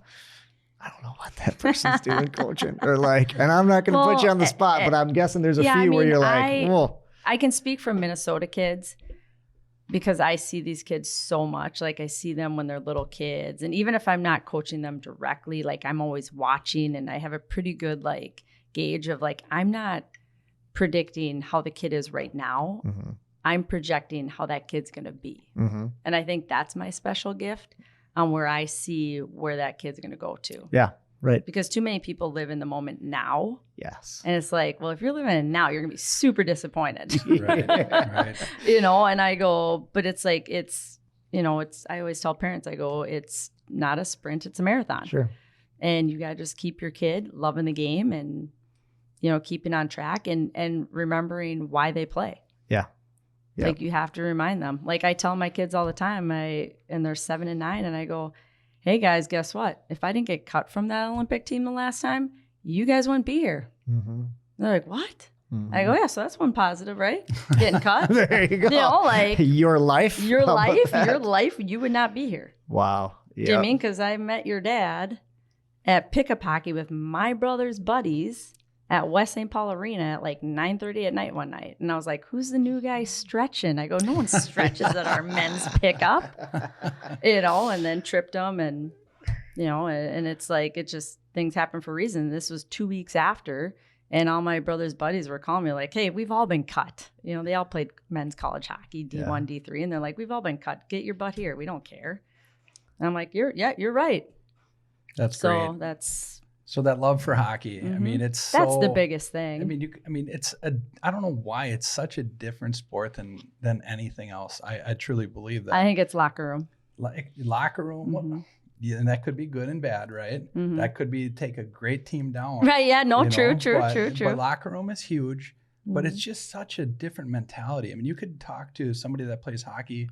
I don't know what that person's doing coaching, or like, and I'm not going to put you on the spot, but I'm guessing there's a yeah, few I where mean, you're like, whoa. I can speak for Minnesota kids because I see these kids so much. Like I see them when they're little kids, and even if I'm not coaching them directly, like I'm always watching, and I have a pretty good like gauge of like I'm not predicting how the kid is right now. Mm-hmm. I'm projecting how that kid's going to be. Mm-hmm. And I think that's my special gift on where I see where that kid's going to go to. Yeah. Right. Because too many people live in the moment now. Yes. And it's like, well, if you're living in now, you're going to be super disappointed. Right. Right. And I go, but it's like, I always tell parents, I go, it's not a sprint, it's a marathon. Sure. And you got to just keep your kid loving the game and, keeping on track and remembering why they play. Yeah. Yep. Like you have to remind them. Like I tell my kids all the time, and they're 7 and 9, and I go, hey guys, guess what? If I didn't get cut from that Olympic team the last time, you guys wouldn't be here. Mm-hmm. They're like, what? Mm-hmm. I go, yeah, so that's one positive, right? Getting cut. There you go. Like your life. your How about life, that? you would not be here. Wow. Do you know what I mean? Because I met your dad at pickup hockey with my brother's buddies at West St. Paul Arena at like 9:30 at night one night. And I was like, who's the new guy stretching? I go, no one stretches at our men's pickup, and then tripped them. And, and it's like, it just, things happen for a reason. This was 2 weeks after. And all my brother's buddies were calling me like, hey, we've all been cut. They all played men's college hockey, D1, D3. And they're like, we've all been cut. Get your butt here. We don't care. And I'm like, you're right. That's So great. So that love for hockey. I mean, that's the biggest thing. I mean, it's I don't know why it's such a different sport than anything else. I truly believe that. I think it's locker room. Like locker room. Mm-hmm. Yeah, and that could be good and bad, right? Mm-hmm. That could be take a great team down. Right. Yeah. No, true. But locker room is huge, but Mm-hmm. it's just such a different mentality. I mean, you could talk to somebody that plays hockey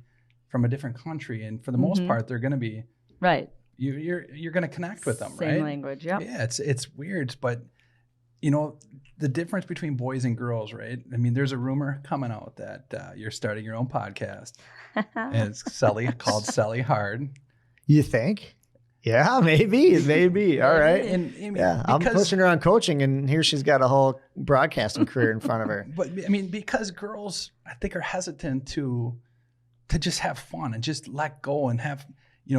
from a different country, and for the most part, they're going to be right. You're going to connect with them, right? Same language. Yep. Yeah, it's weird, but the difference between boys and girls, right? I mean, there's a rumor coming out that you're starting your own podcast, and it's called Selly Hard. You think? Yeah, maybe. All right. And I'm pushing her on coaching, and here she's got a whole broadcasting career in front of her. But I mean, because girls, I think, are hesitant to just have fun and just let go and have,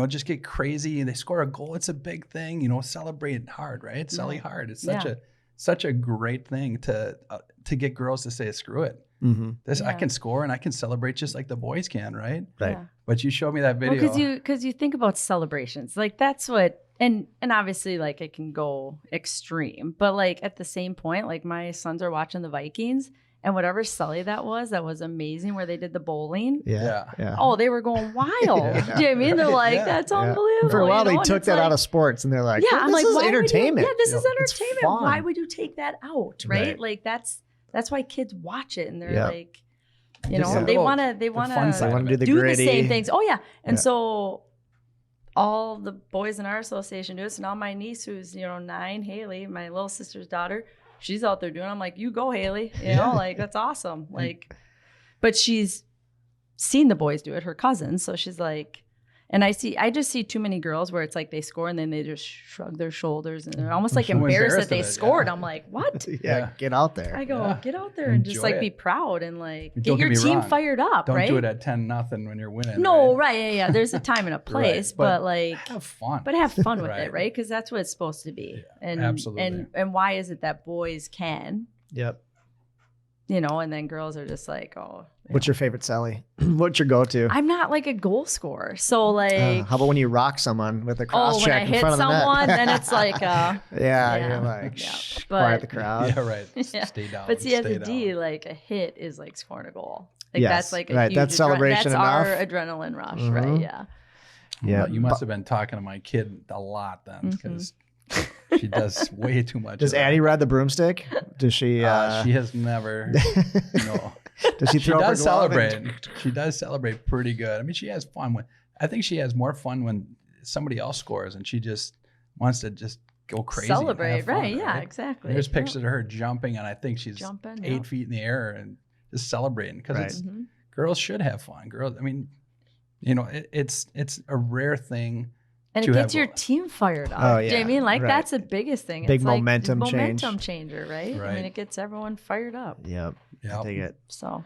just get crazy. They score a goal, it's a big thing. Celebrate hard, right? Selly hard. It's such a great thing to get girls to say, screw it. Mm-hmm. I can score and I can celebrate just like the boys can, right? Right. Yeah. But you showed me that video. Because you think about celebrations, like that's what, and obviously like it can go extreme, but like at the same point, like my sons are watching the Vikings, and whatever Sully that was amazing where they did the bowling. Yeah. Oh, they were going wild. Do you know what I mean? They're like, that's unbelievable. For a while, they and took it's that like, out of sports, and they're like, yeah, I'm this like, is why entertainment. this is It's entertainment. fun. Why would you take that out? Right? Right. Like that's why kids watch it, and they're Yeah. like, Just a they little- want to the fun side of do it. the do gritty. the same things. Oh yeah. And Yeah. so all the boys in our association do this. And now my niece, who's 9, Haley, my little sister's daughter, she's out there doing it. I'm like, you go, Haley. Like that's awesome. Like, but she's seen the boys do it, her cousins. So she's like, and I just see too many girls where it's like they score and then they just shrug their shoulders and they're almost like So embarrassed that embarrassed they of it, scored. yeah. I'm like, what? Yeah, get out there. I go, Yeah. get out there and just Enjoy like it. be proud and like Don't get your get me team wrong. fired up, Don't right? do it at 10-0 when you're winning. No, right? right. Yeah. There's a time and a place, but but like, Have fun. but have fun with Right. it, right? Because that's what it's supposed to be. And absolutely. And why is it that boys can, Yep. and then girls are just like, oh. What's your favorite Sally? What's your go-to? I'm not like a goal scorer, so like. How about when you rock someone with a cross when check I in hit front of the someone, net? then it's like, yeah, you're like, yeah. shh, But- quiet the crowd. Yeah, right. Yeah. Stay down. But see, as stay a D, down. like a hit is like scoring a goal. Like Yes, that's like a right, huge that's celebration That's our enough. adrenaline rush, Mhm. right? Yeah. Yeah, You must have been talking to my kid a lot then, because she does way too much. Does of that. Addie ride the broomstick? Does she? She has never. No. Does she She throw up her does glove and- celebrate. She does celebrate pretty good. I mean, she has fun when. I think she has more fun when somebody else scores, and she just wants to just go crazy. and Celebrate, have fun, right? Yeah, exactly. There's Yeah. pictures of her jumping, and I think she's Jumping, 8 yep. feet in the air and just celebrating because Right. it's Mhm. girls should have fun. Girls, I mean, it's a rare thing. And to it gets have- your team fired up. Oh, Do you know what I yeah, mean? Like right. that's the biggest thing. Big It's like momentum change. Momentum changer, right? I Right. mean, it gets everyone fired up. Yep. Yeah. I dig it. So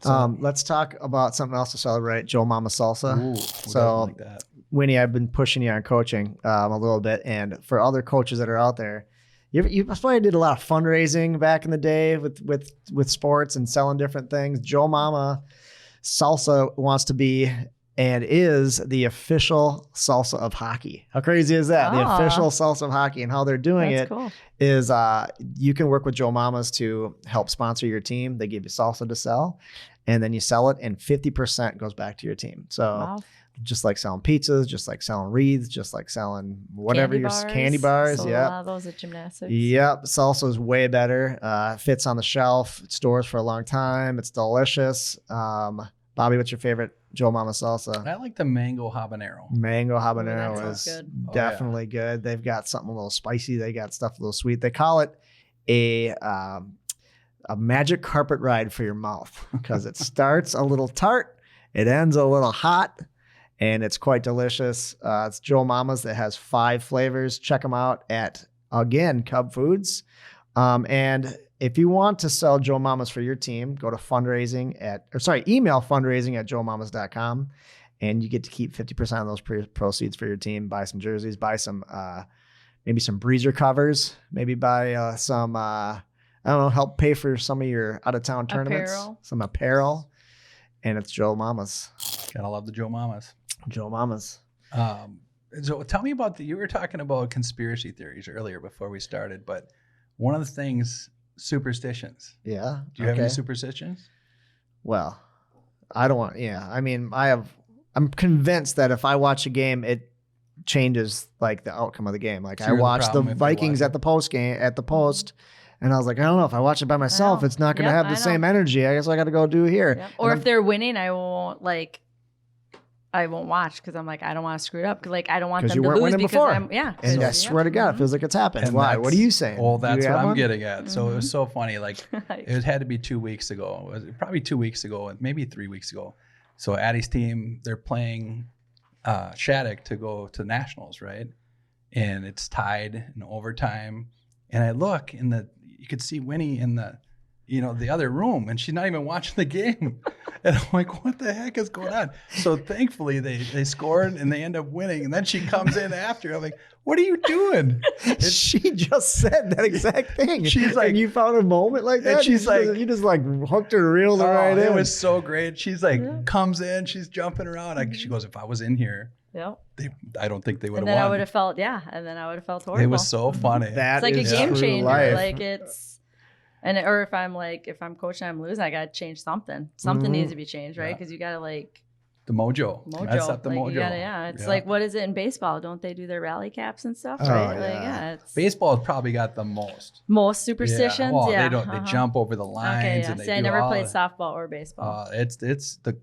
Let's talk about something else to celebrate. Joe Mama Salsa. Ooh, who So- doesn't like that? Winnie, I've been pushing you on coaching a little bit, and for other coaches that are out there, you probably did a lot of fundraising back in the day with sports and selling different things. Joe Mama Salsa wants to be and is the official salsa of hockey. How crazy is that? The official salsa of hockey. And how they're doing That's cool. is you can work with Joe Mamas to help sponsor your team. They give you salsa to sell, and then you sell it, and 50% goes back to your team. So just like selling pizzas, just like selling wreaths, just like selling whatever candy bars. So Yeah. Those at gymnastics. Yep. Salsa is way better. Fits on the shelf. It stores for a long time. It's delicious. Bobby, what's your favorite Joe Mama salsa? I like the mango habanero. Mango Ooh, habanero that is sounds good. definitely good. They've got something a little spicy. They got stuff a little sweet. They call it a magic carpet ride for your mouth because it starts a little tart, it ends a little hot, and it's quite delicious. It's Joe Mama's that has 5 flavors. Check them out at, again, Cub Foods. And if you want to sell Joe Mamas for your team, go to email fundraising at joemamas.com, and you get to keep 50% of those proceeds for your team. Buy some jerseys, buy some, maybe some breezer covers, maybe buy some, I don't know, help pay for some of your out of town tournaments, some apparel, and it's Joe Mamas. Gotta love the Joe Mamas. Joe Mamas. So tell me about you were talking about conspiracy theories earlier before we started, but one of the things, superstitions. Yeah. Do you have any superstitions? Well, I don't want, I mean, I'm convinced that if I watch a game, it changes like the outcome of the game. Like, so I watched the Vikings at the post, and I was like, I don't know, if I watch it by myself, it's not going to have the same energy. I guess I got to go do here. Yep. Or if they're winning, I won't watch because I'm like, I don't want to screw it up because I don't want them to lose because And I swear to God, it feels like it's happened. Why? What are you saying? Well, that's what I'm getting at. So it was so funny. Like it had to be 2 weeks ago. It was probably 2 weeks ago, maybe 3 weeks ago. So Addie's team, they're playing Shattuck to go to nationals, right? And it's tied in overtime. And I look you could see Winnie in the other room, and she's not even watching the game. And I'm like, what the heck is going on? So thankfully they scored and they end up winning. And then she comes in after. I'm like, what are you doing? She just said that exact thing. She's like, and you found a moment like that? And she's like, you just like hooked her, reeled her right in. It was so great. She's like, comes in, she's jumping around. She goes, if I was in here, I don't think they would have won. And then I would have felt, horrible. It was so funny. It's like a game changer. Like it's. Or if I'm coaching, I'm losing, I got to change something. Something needs to be changed, right? Because you got to the mojo. That's up the mojo. It's like, what is it in baseball? Don't they do their rally caps and stuff, right? It's baseball has probably got the most superstitions. Well, they jump over the lines. Okay, I never played softball or baseball.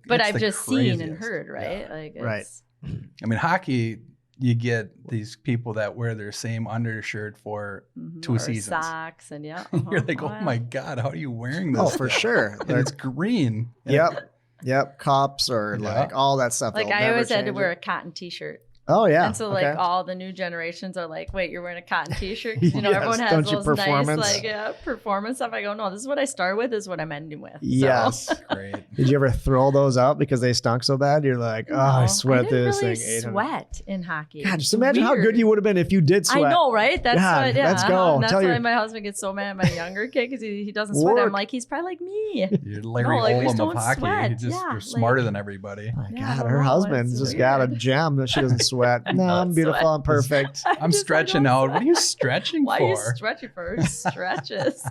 But I've just seen and heard, right? Right. I mean, hockey, you get these people that wear their same undershirt for 2 seasons. Socks and You're like, oh my God, how are you wearing this? Oh, for sure. And it's green. Yep. Cups or all that stuff. Like I always had to wear a cotton t-shirt. Oh yeah. And so all the new generations are like, wait, you're wearing a cotton t-shirt? Because everyone has those nice performance stuff. I go, no, this is what I start with, this is what I'm ending with. Yes. So. Great. Did you ever throw those out because they stunk so bad? You're like, I sweat this thing. I didn't really sweat in hockey. God, just imagine how good you would have been if you did sweat. I know, right? That's what. Yeah, let's go. That's why my husband gets so mad at my younger kid because he doesn't sweat. I'm like, he's probably like me. You're Larry Olam of hockey. You're smarter than everybody. Oh my God, her husband's just got a gem that she doesn't sweat. No, I'm beautiful. I'm perfect. I'm stretching out. What are you stretching Why for? Why are you stretching for? Stretches.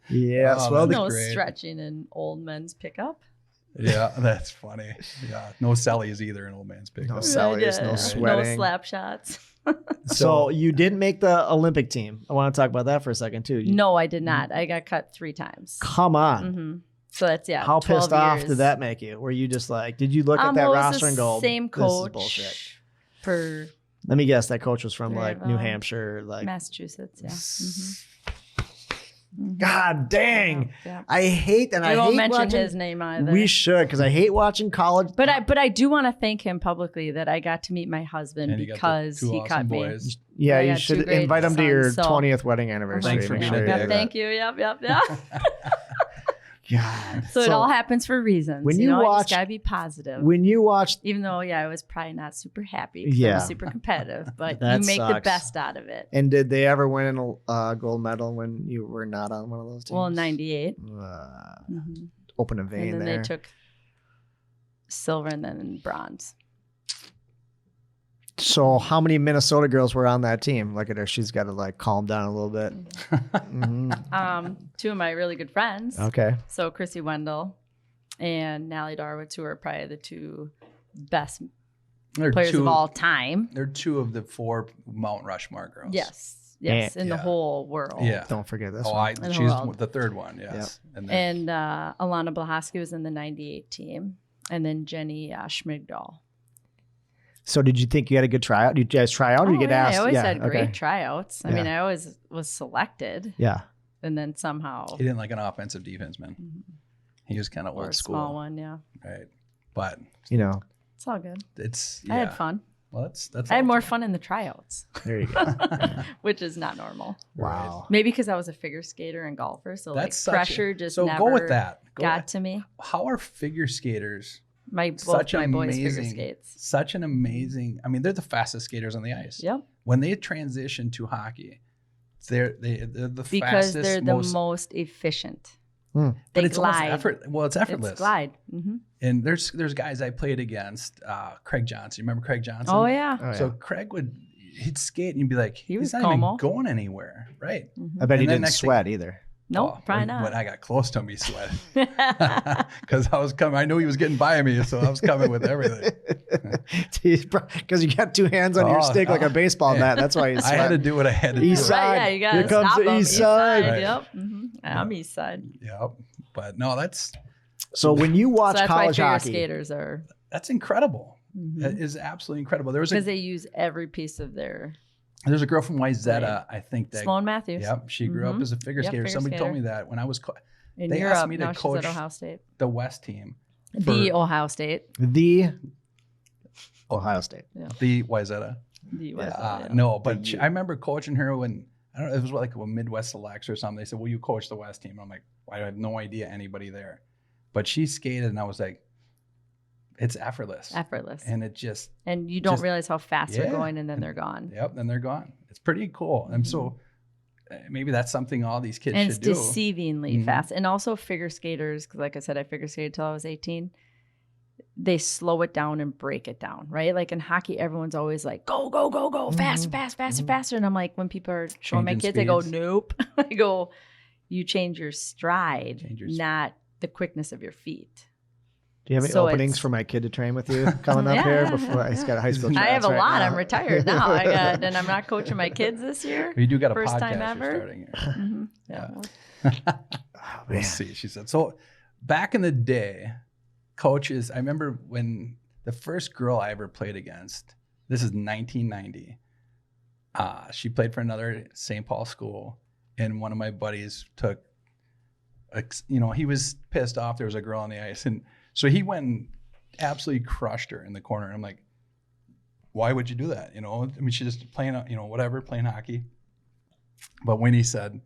Yes. Well, no stretching in old men's pickup. Yeah, that's funny. Yeah, no sellies either in old man's pickup. No sellies, no sweating. No slap shots. So you didn't make the Olympic team. I want to talk about that for a second too. No, I did not. I got cut 3 times. Come on. Mm-hmm. So that's How pissed off did that make you? Were you just like, did you look at that roster and go, same coach this is bullshit? For let me guess, that coach was from New Hampshire, Massachusetts. Yeah. Mm-hmm. God dang! Yeah. I hate that. I won't mention his name either. We should, because I hate watching college. But I do want to thank him publicly that I got to meet my husband because he cut me. Yeah, you should invite him to your 20th wedding anniversary. Thanks for being there. Thank you. Yep. God. So it all happens for reasons. When you just gotta be positive. When you watch, even though I was probably not super happy. I was super competitive, but you make the best out of it. And did they ever win a gold medal when you were not on one of those teams? Well, in '98. Open a vein and then there. They took silver, and then bronze. So how many Minnesota girls were on that team? Look at her. She's got to like calm down a little bit. Two of my really good friends. Okay. So Chrissy Wendell and Nally Darwitz, who are probably the two best players of all time. They're two of the 4 Mount Rushmore girls. Yes, in the Yeah. whole world. Yeah. Don't forget this Oh, one. the she's world. the third one. Yes. Yep. And Alana Blahoski was in the 98 team. And then Jenny Schmigdahl. So did you think you had a good tryout? Did you guys try out or you get asked? I always had okay. great tryouts. I Yeah. mean, I always was selected. Yeah. And then somehow. he didn't like an offensive defense man. He was kind of Or old a school. small one, yeah. Right. But You know, It's all good. it's I had fun. Well, that's I had all. more fun in the tryouts, there you go. which is not normal. Wow. Maybe because I was a figure skater and golfer, so That's like such pressure a, just so never go with that. got to me. How are figure skaters Both such my boys figure amazing, skates. such an amazing? I mean, they're the fastest skaters on the ice. Yep, When they transition to hockey, they're the because fastest, they're the most efficient. They but it's almost glide. it's effortless. It's glide. Mm-hmm. And there's guys I played against, Craig Johnson. You remember Craig Johnson? Oh yeah. Oh, yeah. So Craig he'd skate and you'd be like, He was he's not Como. even going anywhere, right? Mm-hmm. I bet he And then didn't next thing- sweat either. Nope, Oh, probably not. When I got close to him, he sweat because I was coming. I knew he was getting by me, so I was coming with everything. Because you got 2 hands on your stick like a baseball bat. That's why he's I had to do what I had to do. East side. Right, yeah, you got Here to comes stop the them. east side. Right. Yep. Mm-hmm. I'm east side. Yep. But no, that's So when you watch So that's why college figure hockey, skaters are incredible. It is absolutely incredible. because they use every piece of their. There's a girl from Wayzata, I think that. Sloan Matthews. Yep, she grew up as a figure Yep, skater. figure Somebody told skater. me that when I was In they Europe, asked me to now coach she's at Ohio State. the West team. The Ohio State. the Ohio State. The Wayzata. The West. No, but I remember coaching her when I don't know, it was like a Midwest Selects or something. They said, "Will you coach the West team?" I'm like, well, I had no idea anybody there, but she skated, and I was like, it's effortless, and it just you don't just- realize how fast they're yeah. going, and then they're gone. Yep, then they're gone. It's pretty cool, and so maybe that's something all these kids And should it's do. deceivingly fast. And also figure skaters, because like I said, I figure skated till I was 18. They slow it down and break it down, right? Like in hockey, everyone's always like, go, go, go, go, faster, faster, faster. And I'm like, when people are showing my Changing kids, I go, speeds. nope. I go, you change your stride, Change your not the quickness of your feet. Do you have any So openings it's- for my kid to train with you coming up here before he's got high school tryouts I have a right lot. now? I'm retired now. And I'm not coaching my kids this year. You do got a First podcast time you're ever. starting here. Mhm. Yeah. Oh, We'll man. see. She said. So back in the day, coaches, I remember when the first girl I ever played against, this is 1990. She played for another St. Paul school, and one of my buddies took, he was pissed off there was a girl on the ice. And so he went and absolutely crushed her in the corner. I'm like, why would you do that? I mean, she's just playing, playing hockey. But Winnie said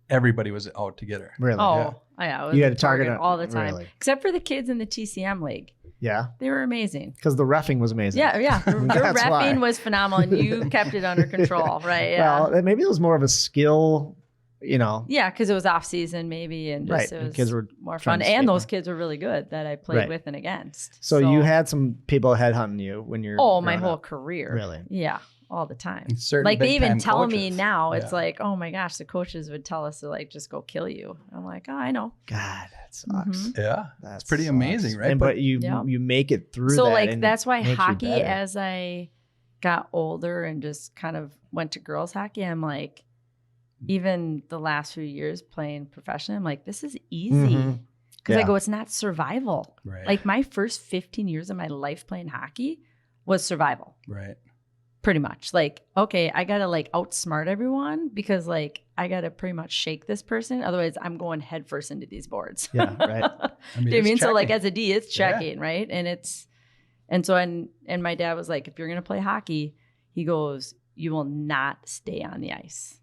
everybody was out to get her. Really? Oh, yeah. It was You a had a target on- all the time, really? except for the kids in the TCM league. Yeah. They were amazing. Because the reffing was amazing. Yeah. Your That's why. repping was phenomenal, and you kept it under control, right? Yeah. Well, maybe it was more of a skill, Yeah, because it was off season, maybe, and just Right, it and was kids were more trying fun. to skate And those more. kids were really good that I played Right. with and against. So you had some people headhunting you when you're my growing whole up. career, Really? Yeah, all the time. And certain Like they even big-time tell me coaches. now, it's Yeah. like, oh my gosh, the coaches would tell us to like just go kill you. I'm like, oh, I know. God, that sucks. Mhm. Yeah, That it's pretty sucks. amazing, right? And, but you Yeah. you make it through So that. like and that's why it makes you hockey, better. as I got older and just kind of went to girls hockey, I'm like, even the last few years playing professionally, I'm like, this is easy. Mhm. Because I Yeah. go, it's not survival. Right. Like my first 15 years of my life playing hockey was survival, right. pretty much. Like, okay, I got to like outsmart everyone because like I got to pretty much shake this person. Otherwise, I'm going headfirst into these boards. Yeah, right. I mean, Do you it's mean? So like checking. as a D, it's Yeah. checking, right? And my dad was like, if you're going to play hockey, he goes, you will not stay on the ice.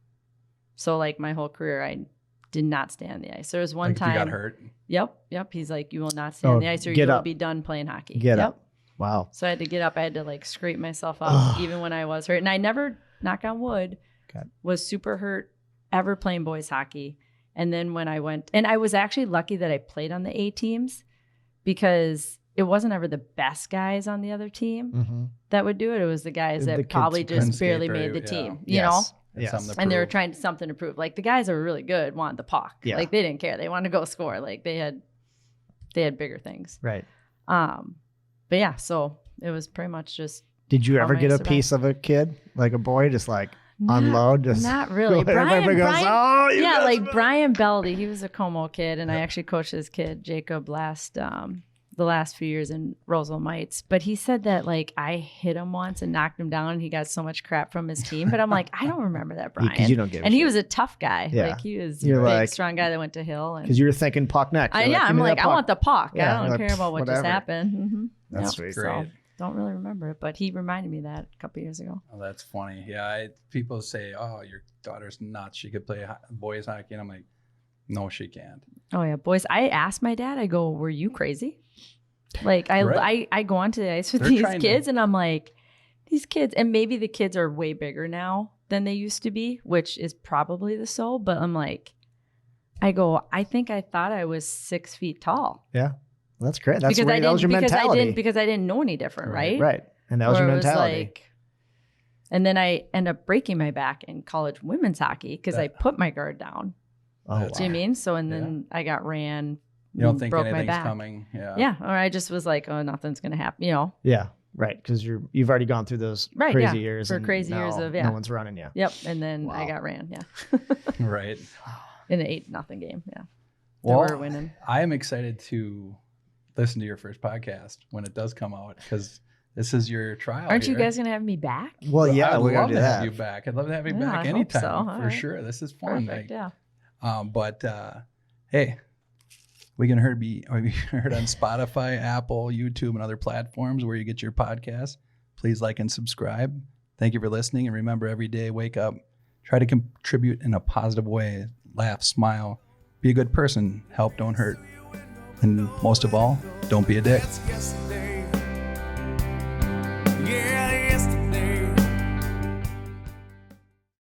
So like my whole career, I did not stay on the ice. There was one Like if time. you got hurt. Yep. He's like, you will not stay Oh, on the ice or get you will up. be done playing hockey. Get yep. up. Wow. So I had to get up. I had to like scrape myself up Ugh. even when I was hurt. And I never, knock on wood, God. was super hurt ever playing boys hockey. And then when I went, and I was actually lucky that I played on the A teams because it wasn't ever the best guys on the other team Mm-hmm. that would do it. It was the guys The that kids probably who couldn't just barely skate made very- the team, yeah. you know? Yes. Something to And they were prove. trying something to prove. Like the guys that were really good wanted the puck. Yeah. Like they didn't care. They wanted to go score. Like they had bigger things. Right. But yeah, so it was pretty much just Did you ever How get I a piece of a kid, like a boy, just like unload? Just not really. Everybody goes, "Oh, you yeah, guys like are-" Brian Beldy, he was a Como kid, and I actually coached his kid, Jacob, the last few years in Roseville Mites. But he said that like I hit him once and knocked him down, and he got so much crap from his team. But I'm like, I don't remember that, Brian. Because you don't give a and he shit. was a tough guy. Yeah. Like he was You're a big, like- strong guy that went to Hill. And Because you were thinking puck next. You're yeah, "Give I'm me that like, I puck." want the puck. Yeah, I don't like, care about what just whatever. happened. Mm-hmm. That's sweet. So Great. don't really remember it, but he reminded me of that a couple years ago. Oh, that's funny. Yeah, people say, "Oh, your daughter's nuts. She could play boys hockey," and I'm like, "No, she can't." Oh yeah, boys. I asked my dad. I go, "Were you crazy?" Like Right. I go onto the ice with They're these trying to- kids, and I'm like, these kids, and maybe the kids are way bigger now than they used to be, which is probably the so. But I'm like, I go, I think I thought I was 6 feet tall Yeah, that's great. That's because right. That was your mentality. because I didn't know any different, right? Right. And that was your Or it mentality. like, and then I end up breaking my back in college women's hockey because I put my guard down. Oh, Do you know what I mean? So and Yeah. then I got ran. You don't think broke my anything's back. coming. Yeah. Yeah, or I just was like, oh, nothing's gonna happen, you know. Yeah, right. Because you've already gone through those Right, crazy yeah. years. For and crazy years now of, yeah. no one's running you. Yep, and then Wow. I got ran. Yeah, Right. in an 8-0 game. Yeah, Well, we were winning. I am excited to listen to your first podcast when it does come out because this is your trial. Aren't you here. guys gonna have me back? Well, yeah, I'd we're love gonna do to that. have you back. I'd love to have you Yeah, back I hope anytime so. All for right. sure. This is fun. Perfect. Yeah. But hey, we can be heard on Spotify, Apple, YouTube, and other platforms where you get your podcasts. Please like and subscribe. Thank you for listening. And remember, every day, wake up, try to contribute in a positive way, laugh, smile, be a good person, help, don't hurt. And most of all, don't be a dick. Yesterday. Yeah,